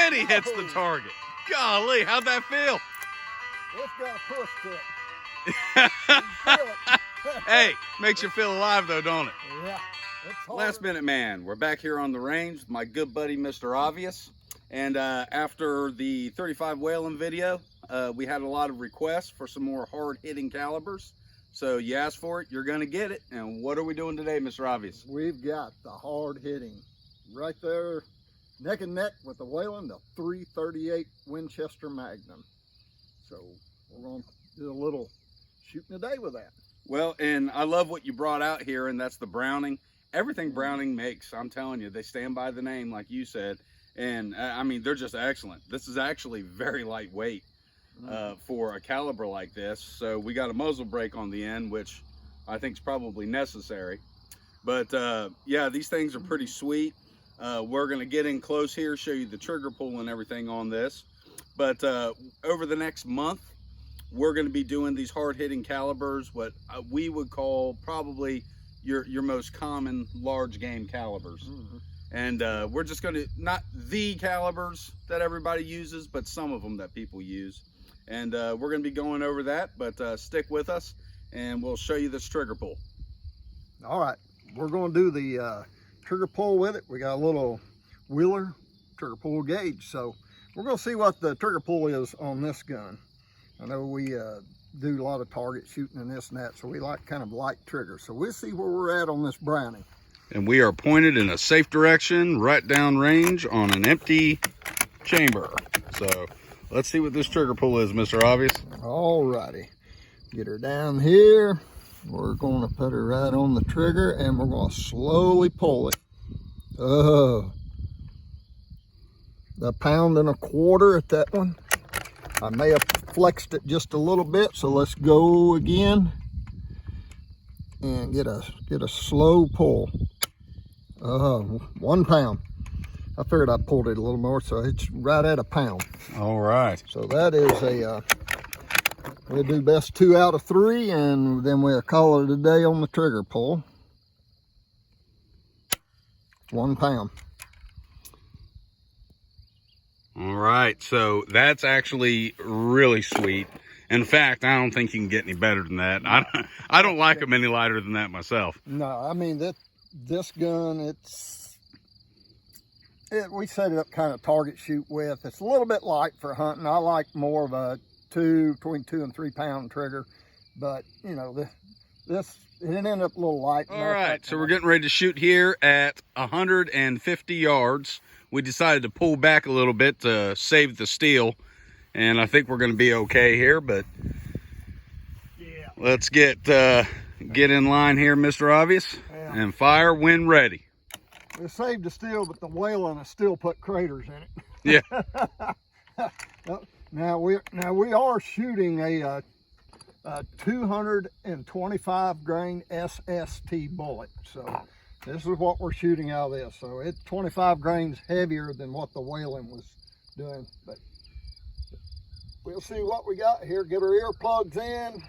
And he hits the target. Golly, how'd that feel? It's got a push to it. You can feel it. Hey, makes you feel alive though, don't it? Yeah. It's hard. Last Minute Man, we're back here on the range with my good buddy, Mr. Obvious. And after the 35 Whalen video, we had a lot of requests for some more hard-hitting calibers. So you asked for it, you're gonna get it. And what are we doing today, Mr. Obvious? We've got the hard hitting right there, neck and neck with the Whalen, the 338 Winchester Magnum. So we're gonna do a little shooting today with that. Well, and I love what you brought out here, and that's the Browning. Everything Browning makes, I'm telling you, they stand by the name, like you said. And I mean, they're just excellent. This is actually very lightweight for a caliber like this. So we got a muzzle brake on the end, which I think is probably necessary. But yeah, these things are pretty sweet. We're gonna get in close here, show you the trigger pull and everything on this. But over the next month, we're gonna be doing these hard-hitting calibers, what we would call probably your most common large game calibers. And we're just gonna, not the calibers that everybody uses, but some of them that people use. And we're gonna be going over that, but stick with us and we'll show you this trigger pull. All right, we're gonna do the trigger pull with it. We got a little Wheeler trigger pull gauge. So we're gonna see what the trigger pull is on this gun. I know we do a lot of target shooting and this and that, so we like kind of light triggers. So we'll see where we're at on this Browning. And we are pointed in a safe direction, right down range on an empty chamber. So let's see what this trigger pull is, Mr. Obvious. All righty, get her down here. We're gonna put her right on the trigger and we're gonna slowly pull it. Oh, the 1.25 pounds at that one. I may have flexed it just a little bit, so let's go again and get a slow pull. 1 pound. I figured I pulled it a little more, so it's right at 1 pound. All right. So that is we'll do best 2 out of 3, and then we'll call it a day on the trigger pull. 1 pound. All right, so that's actually really sweet. In fact, I don't think you can get any better than that. I don't like them any lighter than that myself. No, I mean this gun, we set it up kind of target shoot with. It's a little bit light for hunting. I like more of a between 2 and 3 pound trigger, but you know this it ended up a little light. All right, so we're getting ready to shoot here at 150 yards. We decided to pull back a little bit to save the steel, and I think we're going to be okay here. But yeah, let's get in line here, Mr. Obvious, and fire when ready. We saved the steel, but the Whalen has still put craters in it. Yeah. Now we are shooting a 225 grain SST bullet. So this is what we're shooting out of this. So it's 25 grains heavier than what the Whalen was doing. But we'll see what we got here. Get our earplugs in.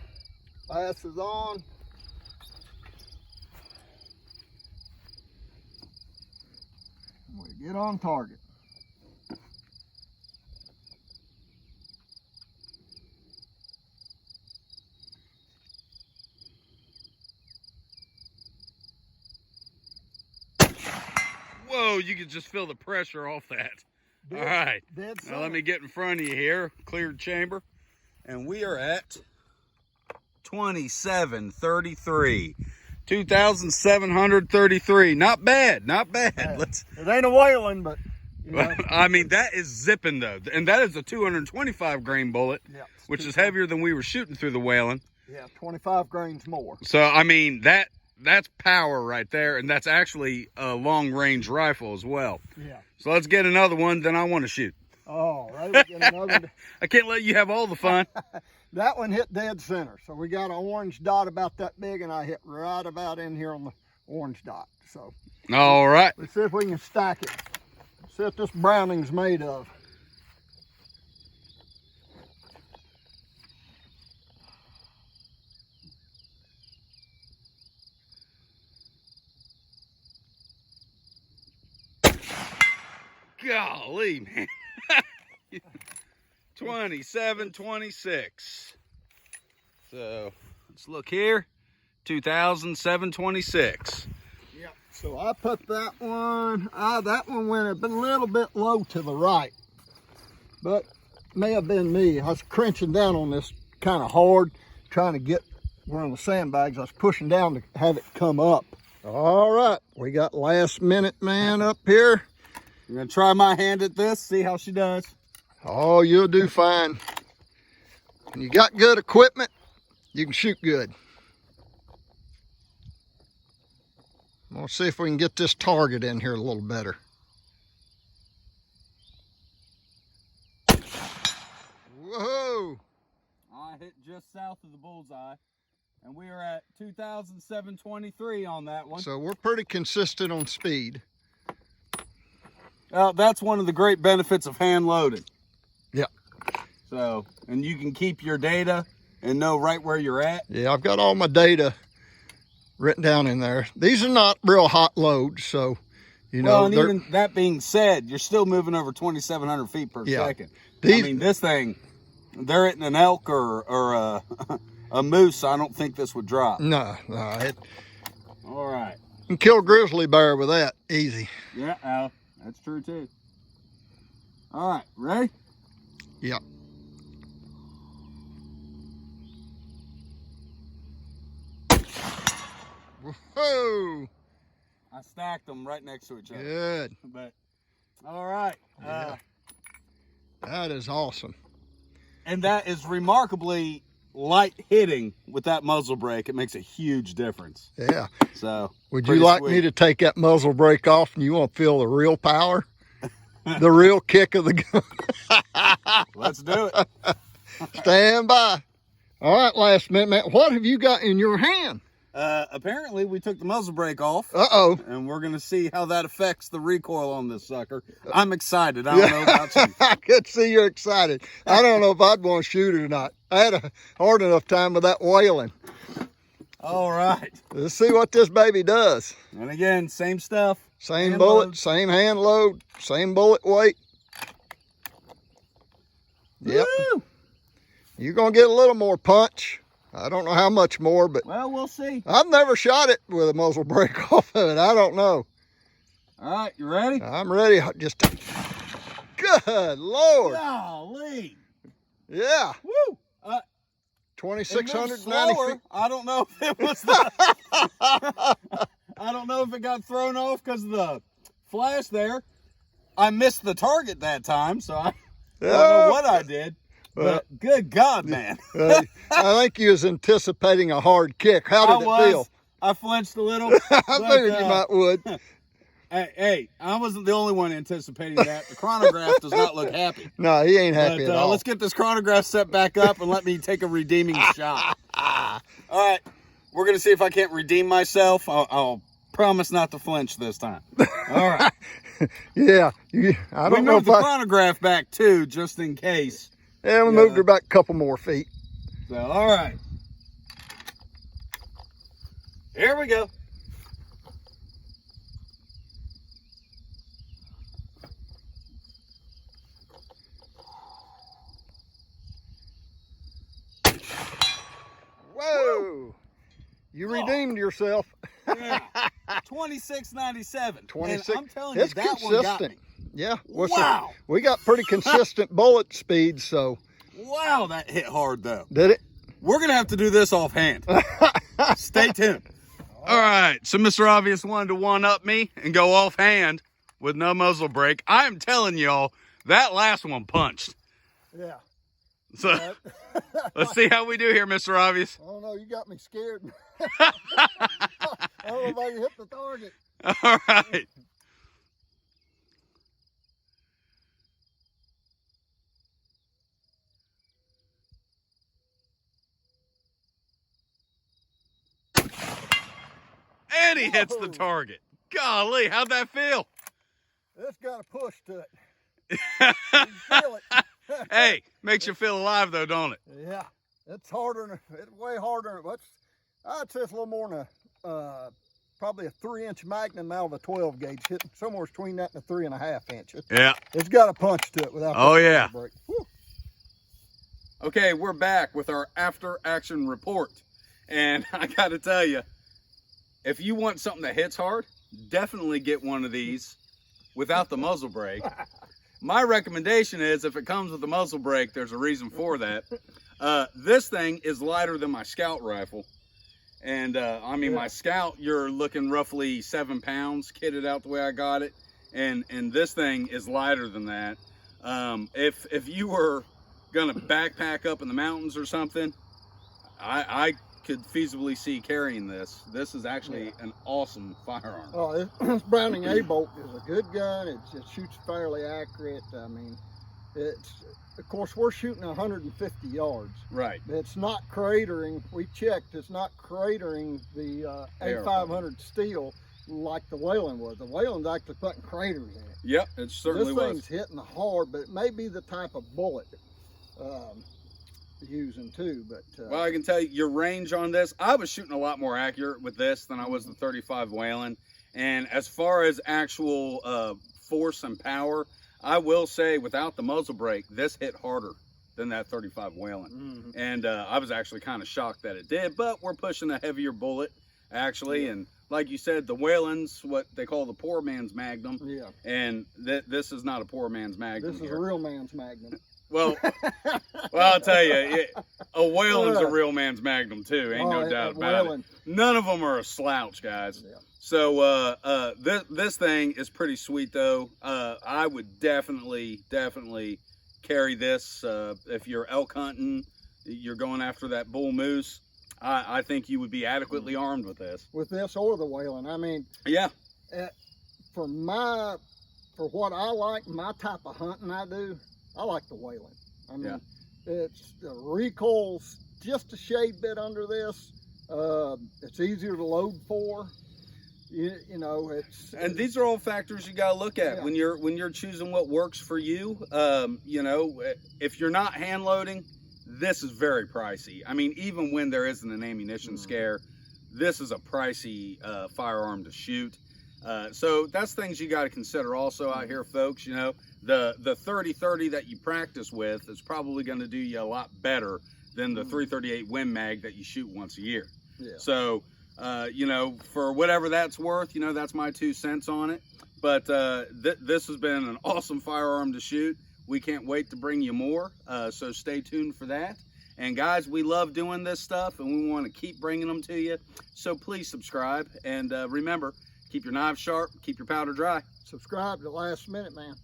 Flash is on. We get on target. Whoa, you can just feel the pressure off that. All right, now let me get in front of you here, cleared chamber, and we are at 2733. 2,733. Not bad, not bad. It ain't a Whalen, but you know. I mean, that is zipping though, and that is a 225 grain bullet, which is heavier than we were shooting through the Whalen. Yeah, 25 grains more. So I mean, that's power right there, and that's actually a long range rifle as well. Yeah. So let's get another one, then I want to shoot. Oh, right. Another. I can't let you have all the fun. That one hit dead center. So we got an orange dot about that big, and I hit right about in here on the orange dot. So all right, let's see if we can stack it. See what this Browning's made of. golly, man. 2726. So let's look here. 2726. Yeah. So I put that one went a little bit low to the right, but may have been me. I was crunching down on this kind of hard, trying to get one of the sandbags. I was pushing down to have it come up. All right, we got last minute man up here. I'm gonna try my hand at this, see how she does. Oh, you'll do fine. When you got good equipment, you can shoot good. I'm gonna see if we can get this target in here a little better. Whoa! I hit just south of the bullseye, and we are at 2,723 on that one. So we're pretty consistent on speed. That's one of the great benefits of hand loading. Yeah. So, and you can keep your data and know right where you're at. Yeah, I've got all my data written down in there. These are not real hot loads, so, you know. Well, and even that being said, you're still moving over 2,700 feet per second. I mean, this thing, they're hitting an elk or a moose. I don't think this would drop. No. All right. You can kill a grizzly bear with that, easy. Yeah, that's true too. All right, ready? Yep. Whoa! I stacked them right next to each other. Good. But all right. Yeah. That is awesome. And that is remarkably light hitting with that muzzle brake. It makes a huge difference. Yeah. So would you like me to take that muzzle brake off and you want to feel the real power? The real kick of the gun? Let's do it. Stand by. All right, last minute, man. What have you got in your hand? Apparently we took the muzzle brake off. Uh-oh. And we're going to see how that affects the recoil on this sucker. I'm excited. I don't know about you. I could see you're excited. I don't know if I'd want to shoot it or not. I had a hard enough time with that whaling. All right. Let's see what this baby does. And again, same stuff. Same hand bullet, load. same hand load, same bullet weight. Yep. Woo! You're going to get a little more punch. I don't know how much more, but Well, we'll see. I've never shot it with a muzzle brake off of it. I don't know. All right, you ready? I'm ready. Just good Lord. Golly. Yeah. Woo! 2,690 feet. I don't know if it was I don't know if it got thrown off because of the flash there. I missed the target that time, so I don't know what I did. But good God, man. I think you was anticipating a hard kick. How did it feel? I flinched a little. I figured you might would. Hey, I wasn't the only one anticipating that. The chronograph does not look happy. No, he ain't happy at all. Let's get this chronograph set back up and let me take a redeeming shot. All right, we're going to see if I can't redeem myself. I'll promise not to flinch this time. All right. Yeah, I don't know if the chronograph back too, just in case. Yeah, we moved her back a couple more feet. So, all right. Here we go. Whoa! You redeemed yourself. Yeah. 26.97. 26. And I'm telling you, It's that one got me. Yeah. Well, Wow. So we got pretty consistent bullet speed, so. Wow, that hit hard though. Did it? We're gonna have to do this offhand. Stay tuned. All right, so Mr. Obvious wanted to one-up me and go offhand with no muzzle brake. I'm telling y'all, that last one punched. Yeah. So let's see how we do here, Mr. Obvious. I don't know, you got me scared. I don't know if I can hit the target. All right. And he hits the target. Golly, how'd that feel? It's got a push to it. You can feel it. Hey, makes you feel alive though, don't it? Yeah, it's harder. It's way harder. I'd say it's a little more than probably a 3-inch Magnum out of a 12 gauge, hitting somewhere between that and a 3.5 inch. Yeah. It's got a punch to it without. Oh, yeah. Break. Whew. Okay, we're back with our after action report. And I got to tell you, if you want something that hits hard, definitely get one of these without the muzzle brake. My recommendation is if it comes with the muzzle brake, there's a reason for that. This thing is lighter than my Scout rifle. And I mean, my Scout, you're looking roughly 7 pounds kitted out the way I got it. And this thing is lighter than that. If you were gonna backpack up in the mountains or something, I could feasibly see carrying this. This is actually an awesome firearm. Oh, this Browning A-Bolt is a good gun. It shoots fairly accurate. I mean, of course, we're shooting 150 yards. Right. It's not cratering. We checked. It's not cratering the A500 steel like the Whelen was. The Whelen's actually putting craters in it. Yep, it certainly this was. thing's hitting hard, but it may be the type of bullet using too. But well, I can tell you your range on this. I was shooting a lot more accurate with this than I was the 35 Whelen. And as far as actual force and power, I will say without the muzzle brake, this hit harder than that 35 Whelen. And I was actually kind of shocked that it did, but we're pushing a heavier bullet actually. And like you said, the Whelen's what they call the poor man's Magnum. Yeah. And this is not a poor man's Magnum. This is a real man's Magnum. Well, I'll tell you, a Whelen's a real man's Magnum too. Ain't no doubt about it. None of them are a slouch, guys. Yeah. So this thing is pretty sweet though. I would definitely carry this if you're elk hunting, you're going after that bull moose. I think you would be adequately armed with this. With this or the Whelen. I mean, yeah. For what I like, my type of hunting I do, I like the Whelen. I mean, it's the recoil's just a shade bit under this. It's easier to load for. You know, and these are all factors you got to look at when you're choosing what works for you. You know, if you're not hand loading, this is very pricey. I mean, even when there isn't an ammunition scare, this is a pricey firearm to shoot. So that's things you got to consider also out here, folks. You know, the 30-30 that you practice with is probably going to do you a lot better than the 338 Win Mag that you shoot once a year. Yeah. So, you know, for whatever that's worth, you know, that's my 2 cents on it. But this has been an awesome firearm to shoot. We can't wait to bring you more. So stay tuned for that. And guys, we love doing this stuff and we want to keep bringing them to you. So please subscribe and remember, keep your knives sharp, keep your powder dry. Subscribe to Last Minute Man.